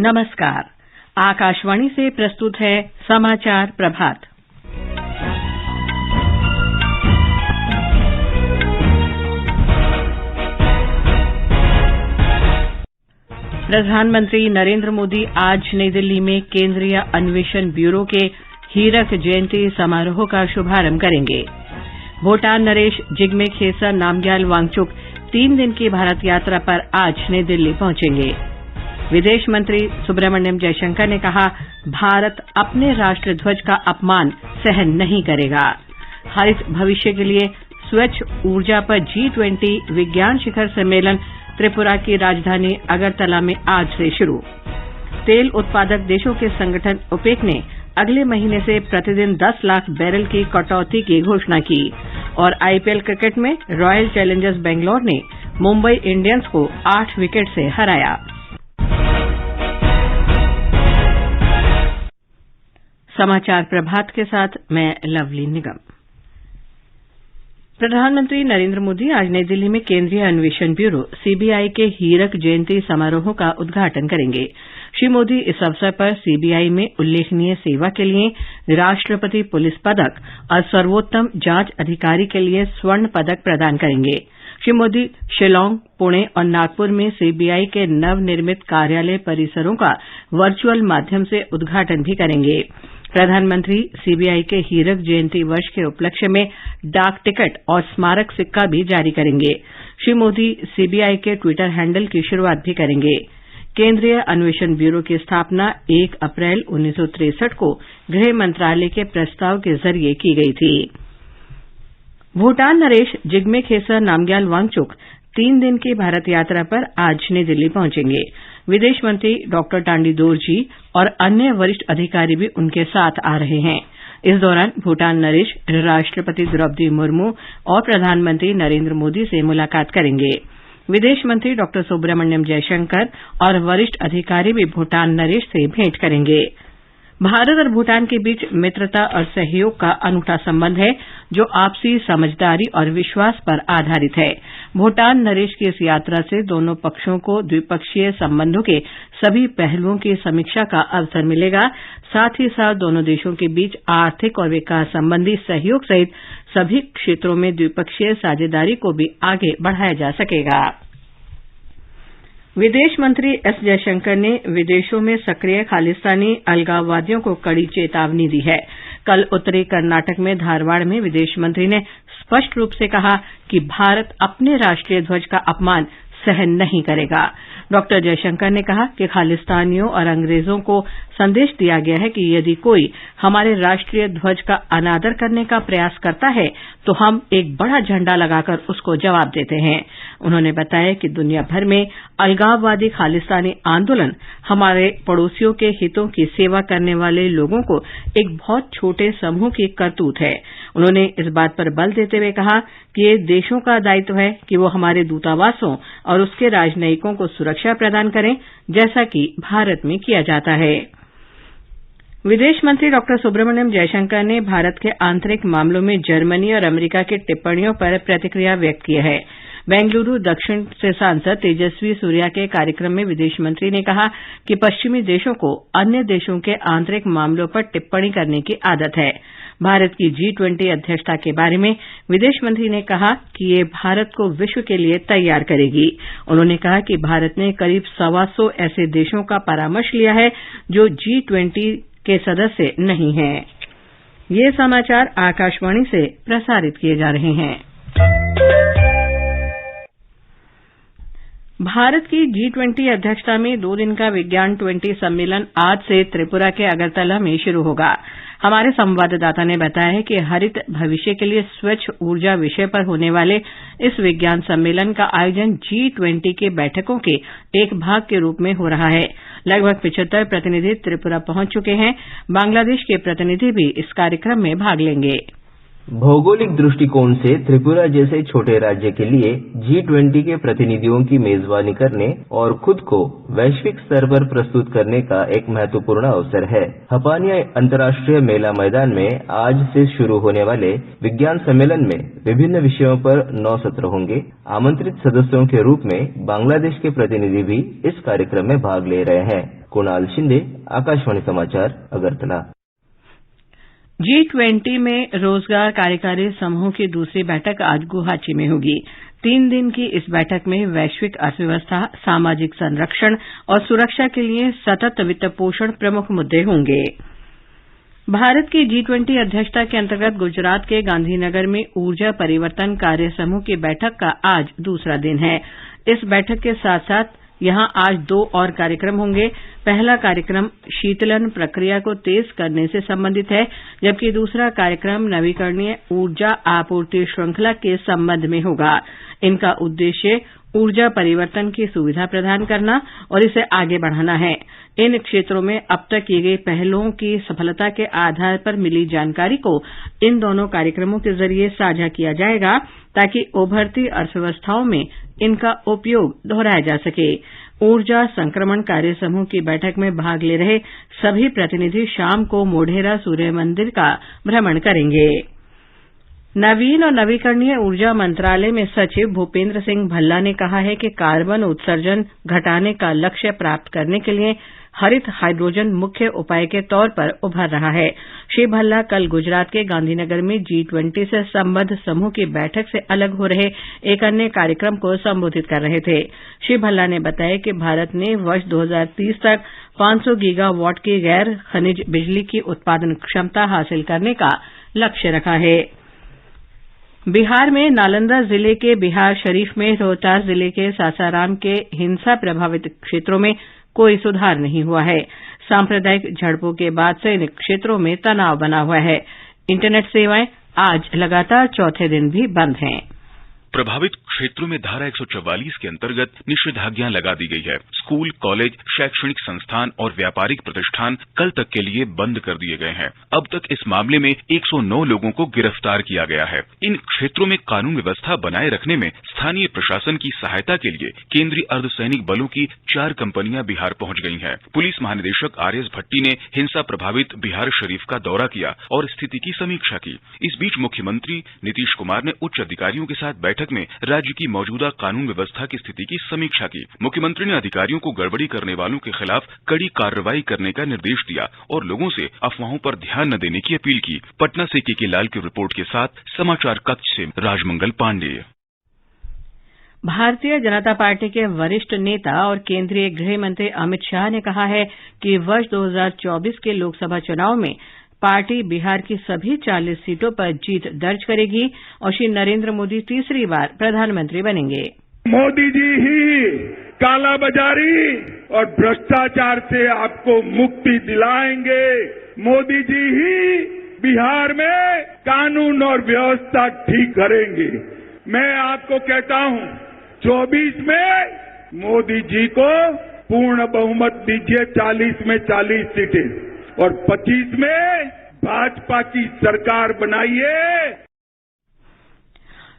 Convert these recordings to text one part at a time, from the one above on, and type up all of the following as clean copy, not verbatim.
नमस्कार। आकाशवाणी से प्रस्तुत है समाचार प्रभात। प्रधानमंत्री नरेंद्र मोदी आज नई दिल्ली में केंद्रीय अन्वेषण ब्यूरो के हीरक जयंती समारोह का शुभारंभ करेंगे। भूटान नरेश जिग्मे खेसर नामग्याल वांगचुक 3 दिन की भारत यात्रा पर आज नई दिल्ली पहुंचेंगे। विदेश मंत्री सुब्रमण्यम जयशंकर ने कहा, भारत अपने राष्ट्र ध्वज का अपमान सहन नहीं करेगा। हरित भविष्य के लिए स्वच्छ ऊर्जा पर G20 विज्ञान शिखर सम्मेलन त्रिपुरा की राजधानी अगरतला में आज से शुरू। तेल उत्पादक देशों के संगठन ओपेक ने अगले महीने से प्रतिदिन 10 लाख बैरल की कटौती की घोषणा की। और IPL क्रिकेट में रॉयल चैलेंजर्स बेंगलौर ने मुंबई इंडियंस को 8 विकेट से हराया। समाचार प्रभात के साथ मैं लवली निगम। प्रधानमंत्री नरेंद्र मोदी आज नई दिल्ली में केंद्रीय अन्वेषण ब्यूरो CBI के हीरक जयंती समारोह का उद्घाटन करेंगे। श्री मोदी इस अवसर पर CBI में उल्लेखनीय सेवा के लिए राष्ट्रपति पुलिस पदक और सर्वोत्तम जांच अधिकारी के लिए स्वर्ण पदक प्रदान करेंगे। श्री मोदी शिलांग, पुणे और नागपुर में CBI के नवनिर्मित कार्यालय परिसरों का वर्चुअल माध्यम से उद्घाटन भी करेंगे। प्रधानमंत्री CBI के हीरक जयंती वर्ष के उपलक्ष्य में डाक टिकट और स्मारक सिक्का भी जारी करेंगे। श्री मोदी CBI के ट्विटर हैंडल की शुरूआत भी करेंगे। केंद्रीय अन्वेषण ब्यूरो की स्थापना 1 अप्रैल 1963 को गृह मंत्रालय के प्रस्ताव के जरिए की गई थी। भूटान नरेश जिग्मे खेसर नामग्याल वांगचुक 3 दिन की भारत यात्रा पर आज नई दिल्ली पहुंचेंगे। विदेश मंत्री डॉक्टर टांडी दोरजी और अन्य वरिष्ठ अधिकारी भी उनके साथ आ रहे हैं। इस दौरान भूटान नरेश राष्ट्रपति द्रौपदी मुर्मू और प्रधानमंत्री नरेंद्र मोदी से मुलाकात करेंगे। विदेश मंत्री डॉक्टर सुब्रमण्यम जयशंकर और वरिष्ठ अधिकारी भी भूटान नरेश से भेंट करेंगे। भारत और भूटान के बीच मित्रता और सहयोग का अनूठा संबंध है, जो आपसी समझदारी और विश्वास पर आधारित है। भूटान नरेश की इस यात्रा से दोनों पक्षों को द्विपक्षीय संबंधों के सभी पहलुओं की समीक्षा का अवसर मिलेगा। साथ ही साथ दोनों देशों के बीच आर्थिक और विकास संबंधी सहयोग सहित सभी क्षेत्रों में द्विपक्षीय साझेदारी को भी आगे बढ़ाया जा सकेगा। विदेश मंत्री S जयशंकर ने विदेशों में सक्रिय खालिस्तानी अलगाववादियों को कड़ी चेतावनी दी है। कल उत्तरी कर्नाटक में धारवाड़ में विदेश मंत्री ने स्पष्ट रूप से कहा कि भारत अपने राष्ट्रीय ध्वज का अपमान सहन नहीं करेगा। डॉक्टर जयशंकर ने कहा कि खालिस्तानियों और अंग्रेजों को संदेश दिया गया है कि यदि कोई हमारे राष्ट्रीय ध्वज का अनादर करने का प्रयास करता है तो हम एक बड़ा झंडा लगाकर उसको जवाब देते हैं। उन्होंने बताया कि दुनिया भर में अलगाववादी खालिस्तानी आंदोलन हमारे पड़ोसियों के हितों की सेवा करने वाले लोगों को एक बहुत छोटे समूह की करतूत है। उन्होंने इस बात पर बल देते हुए कहा कि ये देशों का दायित्व है कि वो हमारे दूतावासों और उसके राजनयिकों को सुरक्षा प्रदान करें, जैसा कि भारत में किया जाता है। विदेश मंत्री डॉक्टर सुब्रमण्यम जयशंकर ने भारत के आंतरिक मामलों में जर्मनी और अमेरिका की टिप्पणियों पर प्रतिक्रिया व्यक्त की है। बेंगलुरु दक्षिण से सांसद तेजस्वी सूर्या के कार्यक्रम में विदेश मंत्री ने कहा कि पश्चिमी देशों को अन्य देशों के आंतरिक मामलों पर टिप्पणी करने की आदत है। भारत की G20 अध्यक्षता के बारे में विदेश मंत्री ने कहा कि ये भारत को विश्व के लिए तैयार करेगी। उन्होंने कहा कि भारत ने करीब 125 ऐसे देशों का परामर्श लिया है जो G20 के सदस्य नहीं हैं। ये समाचार आकाशवाणी से प्रसारित किए जा रहे हैं। भारत की G20 अध्यक्षता में 2 दिन का विज्ञान 20 सम्मेलन आज से त्रिपुरा के अगरतला में शुरू होगा। हमारे संवाददाता ने बताया है कि हरित भविष्य के लिए स्वच्छ ऊर्जा विषय पर होने वाले इस विज्ञान सम्मेलन का आयोजन G20 की बैठकों के एक भाग के रूप में हो रहा है। लगभग 75 प्रतिनिधि त्रिपुरा पहुंच चुके हैं। बांग्लादेश के प्रतिनिधि भी इस कार्यक्रम में भाग लेंगे। भौगोलिक दृष्टिकोण से त्रिपुरा जैसे छोटे राज्य के लिए G20 के प्रतिनिधियों की मेजबानी करने और खुद को वैश्विक स्तर पर प्रस्तुत करने का एक महत्वपूर्ण अवसर है। हपानिया अंतर्राष्ट्रीय मेला मैदान में आज से शुरू होने वाले विज्ञान सम्मेलन में विभिन्न विषयों पर 9 सत्र होंगे। आमंत्रित सदस्यों के रूप में बांग्लादेश के प्रतिनिधि भी इस कार्यक्रम में भाग ले रहे हैं। कुणाल शिंदे, आकाशवाणी समाचार, अगरतला। G20 में रोजगार कार्यकारी समूह की दूसरी बैठक आज गुवाहाटी में होगी। 3 दिन की इस बैठक में वैश्विक अर्थव्यवस्था, सामाजिक संरक्षण और सुरक्षा के लिए सतत वित्त पोषण प्रमुख मुद्दे होंगे। भारत की G20 अध्यक्षता के अंतर्गत गुजरात के गांधीनगर में ऊर्जा परिवर्तन कार्य समूह की बैठक का आज दूसरा दिन है। इस बैठक के साथ साथ यहां आज 2 और कार्यक्रम होंगे। पहला कार्यक्रम शीतलन प्रक्रिया को तेज करने से संबंधित है, जबकि दूसरा कार्यक्रम नवीकरणीय ऊर्जा आपूर्ति श्रृंखला के संबंध में होगा। इनका उद्देश्य ऊर्जा परिवर्तन की सुविधा प्रदान करना और इसे आगे बढ़ाना है। इन क्षेत्रों में अब तक की गई पहलों की सफलता के आधार पर मिली जानकारी को इन दोनों कार्यक्रमों के जरिए साझा किया जाएगा, ताकि उभरती अर्थव्यवस्थाओं में इनका उपयोग दोहराया जा सके। ऊर्जा संक्रमण कार्य समूह की बैठक में भाग ले रहे सभी प्रतिनिधि शाम को मोढेरा सूर्य मंदिर का भ्रमण करेंगे। नवीन और नवीकरणीय ऊर्जा मंत्रालय में सचिव भूपेन्द्र सिंह भल्ला ने कहा है कि कार्बन उत्सर्जन घटाने का लक्ष्य प्राप्त करने के लिए हरित हाइड्रोजन मुख्य उपाय के तौर पर उभर रहा है। श्री भल्ला कल गुजरात के गांधीनगर में G20 से संबद्ध समूह की बैठक से अलग हो रहे एक अन्य कार्यक्रम को संबोधित कर रहे थे। श्री भल्ला ने बताया कि भारत ने वर्ष 2030 तक 500 गीगावाट की गैर खनिज बिजली की उत्पादन क्षमता हासिल करने का लक्ष्य रखा है। बिहार में नालंदा जिले के बिहार शरीफ में रोहतास जिले के सासाराम के हिंसा प्रभावित क्षेत्रों में कोई सुधार नहीं हुआ है। सांप्रदायिक झड़पों के बाद से इन क्षेत्रों में तनाव बना हुआ है। इंटरनेट सेवाएं आज लगातार चौथे दिन भी बंद हैं। प्रभावित क्षेत्रों में धारा 144 के अंतर्गत निषेधाज्ञा लगा दी गई है। स्कूल, कॉलेज, शैक्षणिक संस्थान और व्यापारिक प्रतिष्ठान कल तक के लिए बंद कर दिए गए हैं। अब तक इस मामले में 109 लोगों को गिरफ्तार किया गया है। इन क्षेत्रों में कानून व्यवस्था बनाए रखने में स्थानीय प्रशासन की सहायता के लिए केंद्रीय अर्धसैनिक बलों की 4 कंपनियां बिहार पहुंच गई हैं। पुलिस महानिदेशक आरएस भट्टी ने हिंसा प्रभावित बिहार शरीफ का दौरा किया और स्थिति की समीक्षा की। इस बीच मुख्यमंत्री नीतीश कुमार ने उच्च अधिकारियों के साथ बैठक में राज्य की मौजूदा कानून व्यवस्था की स्थिति की समीक्षा की। मुख्यमंत्री ने अधिकारियों को गड़बड़ी करने वालों के खिलाफ कड़ी कार्रवाई करने का निर्देश दिया और लोगों से अफवाहों पर ध्यान न देने की अपील की। पटना से के लाल की रिपोर्ट के साथ समाचार कक्ष से राजमंगल पांडेय। भारतीय जनता पार्टी के वरिष्ठ नेता और केंद्रीय गृह मंत्री अमित शाह ने कहा है कि वर्ष 2024 के लोकसभा चुनाव में पार्टी बिहार की सभी 40 सीटों पर जीत दर्ज करेगी और श्री नरेंद्र मोदी तीसरी बार प्रधानमंत्री बनेंगे। मोदी जी ही कालाबाजारी और भ्रष्टाचार से आपको मुक्ति दिलाएंगे। मोदी जी ही बिहार में कानून और व्यवस्था ठीक करेंगे। मैं आपको कहता हूं 24 में मोदी जी को पूर्ण बहुमत दीजिए, 40 में 40 सीटें और 25 में भाजपा की सरकार बनाइए।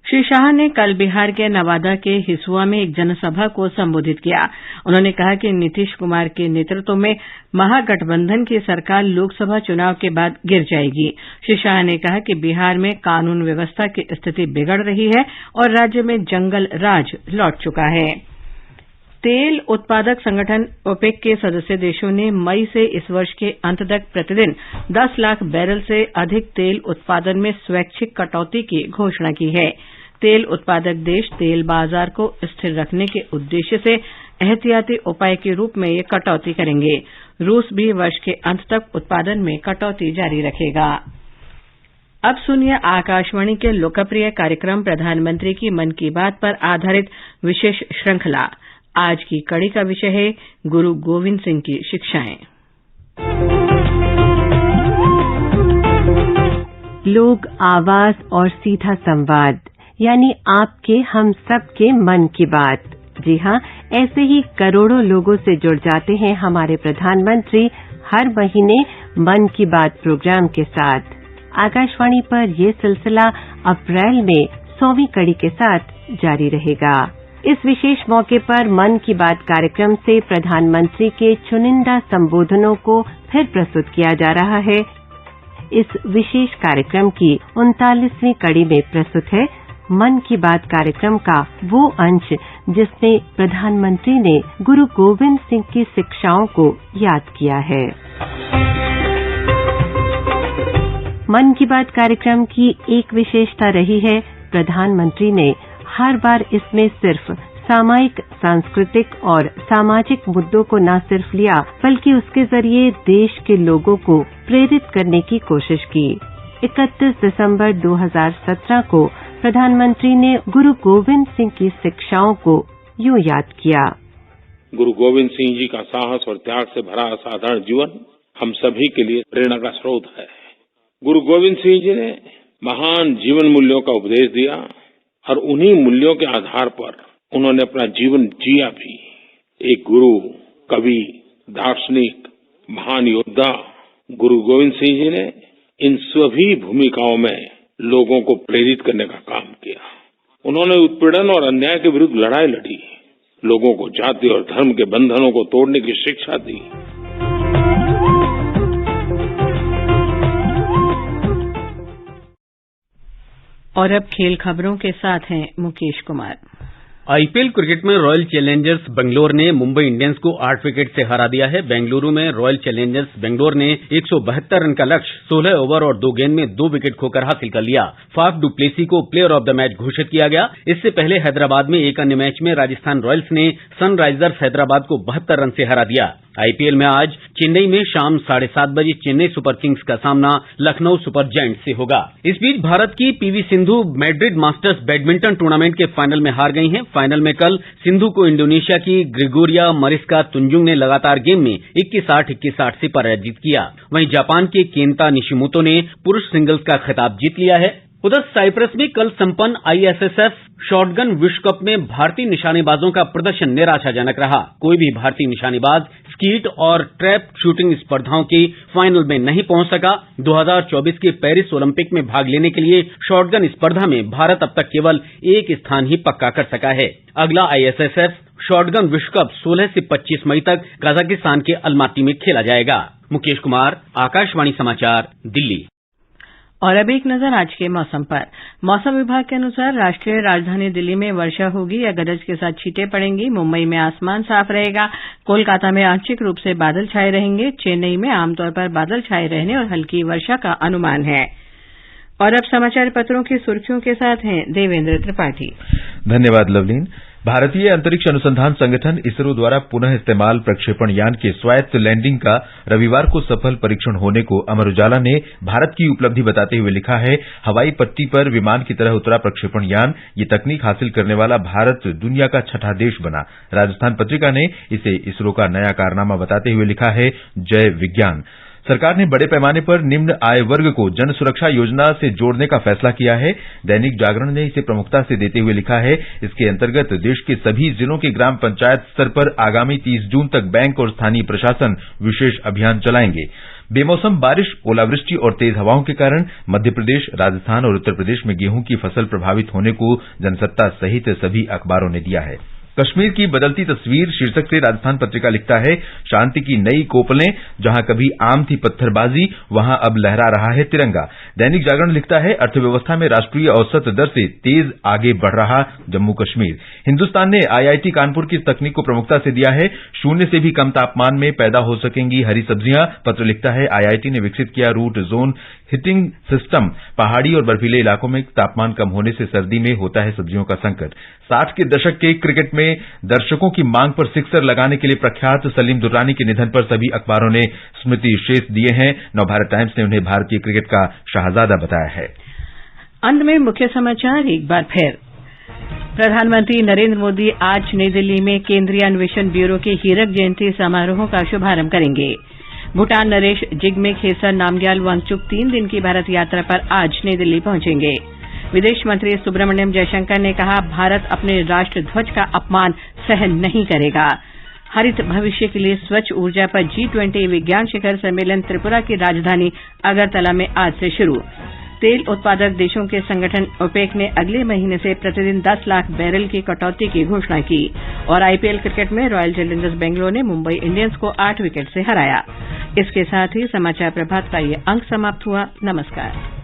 श्री शाह ने कल बिहार के नवादा के हिसुआ में एक जनसभा को संबोधित किया। उन्होंने कहा कि नीतीश कुमार के नेतृत्व में महागठबंधन की सरकार लोकसभा चुनाव के बाद गिर जाएगी। श्री शाह ने कहा कि बिहार में कानून व्यवस्था की स्थिति बिगड़ रही है और राज्य में जंगल राज लौट चुका है। तेल उत्पादक संगठन ओपेक के सदस्य देशों ने मई से इस वर्ष के अंत तक प्रतिदिन 10 लाख बैरल से अधिक तेल उत्पादन में स्वैच्छिक कटौती की घोषणा की है। तेल उत्पादक देश तेल बाजार को स्थिर रखने के उद्देश्य से एहतियाती उपाय के रूप में ये कटौती करेंगे। रूस भी वर्ष के अंत तक उत्पादन में कटौती जारी रखेगा। अब सुनिए आकाशवाणी के लोकप्रिय कार्यक्रम प्रधानमंत्री की मन की बात पर आधारित विशेष श्रृंखला। आज की कड़ी का विषय है गुरु गोविंद सिंह की शिक्षाएं। लोक आवाज और सीधा संवाद, यानी आपके हम सब के मन की बात। जी हाँ, ऐसे ही करोड़ों लोगों से जुड़ जाते हैं हमारे प्रधानमंत्री हर महीने मन की बात प्रोग्राम के साथ। आकाशवाणी पर ये सिलसिला अप्रैल में 100वीं कड़ी के साथ जारी रहेगा। इस विशेष मौके पर मन की बात कार्यक्रम से प्रधानमंत्री के चुनिंदा संबोधनों को फिर प्रस्तुत किया जा रहा है। इस विशेष कार्यक्रम की 39वीं कड़ी में प्रस्तुत है मन की बात कार्यक्रम का वो अंश जिसमें प्रधानमंत्री ने गुरु गोविंद सिंह की शिक्षाओं को याद किया है। मन की बात कार्यक्रम की एक विशेषता रही है, प्रधानमंत्री ने हर बार इसमें सिर्फ सामायिक, सांस्कृतिक और सामाजिक मुद्दों को न सिर्फ लिया, बल्कि उसके जरिए देश के लोगों को प्रेरित करने की कोशिश की। 31 दिसंबर 2017 को प्रधानमंत्री ने गुरु गोविंद सिंह की शिक्षाओं को यूं याद किया। गुरु गोविंद सिंह जी का साहस और त्याग से भरा असाधारण जीवन हम सभी के लिए प्रेरणा का स्रोत है। गुरु गोविंद सिंह जी ने महान जीवन मूल्यों का उपदेश दिया और उन्हीं मूल्यों के आधार पर उन्होंने अपना जीवन जिया भी। एक गुरु, कवि, दार्शनिक, महान योद्धा गुरु गोविंद सिंह जी ने इन सभी भूमिकाओं में लोगों को प्रेरित करने का काम किया। उन्होंने उत्पीड़न और अन्याय के विरुद्ध लड़ाई लड़ी, लोगों को जाति और धर्म के बंधनों को तोड़ने की शिक्षा दी। और अब खेल खबरों के साथ हैं मुकेश कुमार। आईपीएल क्रिकेट में रॉयल चैलेंजर्स बेंगलोर ने मुंबई इंडियंस को 8 विकेट से हरा दिया है। बेंगलुरु में रॉयल चैलेंजर्स बेंगलोर ने 172 रन का लक्ष्य 16 ओवर और 2 गेंद में 2 विकेट खोकर हासिल कर लिया। फाफ डु प्लेसी को प्लेयर ऑफ द मैच घोषित किया गया। इससे पहले हैदराबाद में एक अन्य मैच में राजस्थान रॉयल्स ने सनराइजर्स हैदराबाद को 72 रन से हरा दिया। आईपीएल में आज चेन्नई में शाम 7:30 बजे चेन्नई सुपर किंग्स का सामना लखनऊ सुपर जायंट्स से होगा। इस बीच भारत की PV Sindhu Madrid masters badminton tournament के फाइनल में हार गई हैं। फाइनल में कल सिंधु को इंडोनेशिया की ग्रिगोरिया मरिस्का तुंजुंग ने लगातार गेम में 21-8, 21-8 से पराजित किया। वहीं जापान के केंता निशिमोतो ने पुरुष सिंगल्स का खिताब जीत लिया है। उधर साइप्रस में कल संपन्न आईएसएसएफ शॉटगन विश्व कप में भारतीय निशानेबाजों का प्रदर्शन निराशाजनक रहा। कोई भी भारतीय निशानेबाज स्कीट और ट्रैप शूटिंग स्पर्धाओं के फाइनल में नहीं पहुंच सका। 2024 के पेरिस ओलंपिक में भाग लेने के लिए शॉटगन स्पर्धा में भारत अब तक केवल एक स्थान ही पक्का कर सका है। अगला आईएसएसएफ शॉटगन विश्व कप 16 से 25 मई तक कजाकिस्तान के अलमाटी में खेला जाएगा। मुकेश कुमार, आकाशवाणी समाचार, दिल्ली। और अब एक नजर आज के मौसम पर। मौसम विभाग के अनुसार राष्ट्रीय राजधानी दिल्ली में वर्षा होगी या गरज के साथ छींटें पड़ेंगी। मुंबई में आसमान साफ रहेगा। कोलकाता में आंशिक रूप से बादल छाए रहेंगे। चेन्नई में आमतौर पर बादल छाए रहने और हल्की वर्षा का अनुमान है। और अब समाचार पत्रों की सुर्खियों के साथ हैं देवेंद्र त्रिपाठी। धन्यवाद लवलीन। भारतीय अंतरिक्ष अनुसंधान संगठन इसरो द्वारा पुनः इस्तेमाल प्रक्षेपण यान के स्वायत्त लैंडिंग का रविवार को सफल परीक्षण होने को अमर उजाला ने भारत की उपलब्धि बताते हुए लिखा है, हवाई पट्टी पर विमान की तरह उतरा प्रक्षेपण यान। ये तकनीक हासिल करने वाला भारत दुनिया का 6ठा देश बना। राजस्थान पत्रिका ने इसे इसरो का नया कारनामा बताते हुए लिखा है, जय विज्ञान। सरकार ने बड़े पैमाने पर निम्न आय वर्ग को जन सुरक्षा योजना से जोड़ने का फैसला किया है। दैनिक जागरण ने इसे प्रमुखता से देते हुए लिखा है, इसके अंतर्गत देश के सभी जिलों के ग्राम पंचायत स्तर पर आगामी 30 जून तक बैंक और स्थानीय प्रशासन विशेष अभियान चलाएंगे। बेमौसम बारिश, ओलावृष्टि और तेज हवाओं के कारण मध्य प्रदेश, राजस्थान और उत्तर प्रदेश में गेहूं की फसल प्रभावित होने को जनसत्ता सहित सभी अखबारों ने दिया है। कश्मीर की बदलती तस्वीर शीर्षक से राजस्थान पत्रिका लिखता है, शांति की नई कोपलें, जहां कभी आम थी पत्थरबाजी वहां अब लहरा रहा है तिरंगा। दैनिक जागरण लिखता है, अर्थव्यवस्था में राष्ट्रीय औसत दर से तेज आगे बढ़ रहा जम्मू कश्मीर। हिंदुस्तान ने आईआईटी कानपुर की तकनीक को प्रमुखता से दिया है, शून्य से भी कम तापमान में पैदा हो सकेंगी हरी सब्जियां। पत्र लिखता है, आईआईटी ने विकसित किया रूट जोन हीटिंग सिस्टम। पहाड़ी और बर्फीले इलाकों में तापमान कम होने से सर्दी में होता है सब्जियों का संकट। 60 के दशक के क्रिकेट में दर्शकों की मांग पर सिक्सर लगाने के लिए प्रख्यात सलीम दुर्रानी के निधन पर सभी अखबारों ने स्मृति शेष दिए हैं। नवभारत टाइम्स ने उन्हें भारतीय क्रिकेट का शाहजादा बताया है। अंत में मुख्य समाचार एक बार फिर। प्रधानमंत्री नरेंद्र मोदी आज नई दिल्ली में केंद्रीय अन्वेषण ब्यूरो के हीरक जयंती समारोह का शुभारंभ करेंगे। भूटान नरेश जिग्मे खेसर नामग्याल वांगचुक 3 दिन की भारत यात्रा पर आज नई दिल्ली पहुंचेंगे। विदेश मंत्री सुब्रमण्यम जयशंकर ने कहा, भारत अपने राष्ट्र ध्वज का अपमान सहन नहीं करेगा। हरित भविष्य के लिए स्वच्छ ऊर्जा पर G20 विज्ञान शिखर सम्मेलन त्रिपुरा की राजधानी अगरतला में आज से शुरू। तेल उत्पादक देशों के संगठन ओपेक ने अगले महीने से प्रतिदिन 10 लाख बैरल की कटौती की घोषणा की। और आईपीएल क्रिकेट में रॉयल चैलेंजर्स बेंगलोर ने मुंबई इंडियंस को 8 विकेट से हराया। इसके साथ ही समाचार प्रभात का ये अंक समाप्त हुआ। नमस्कार।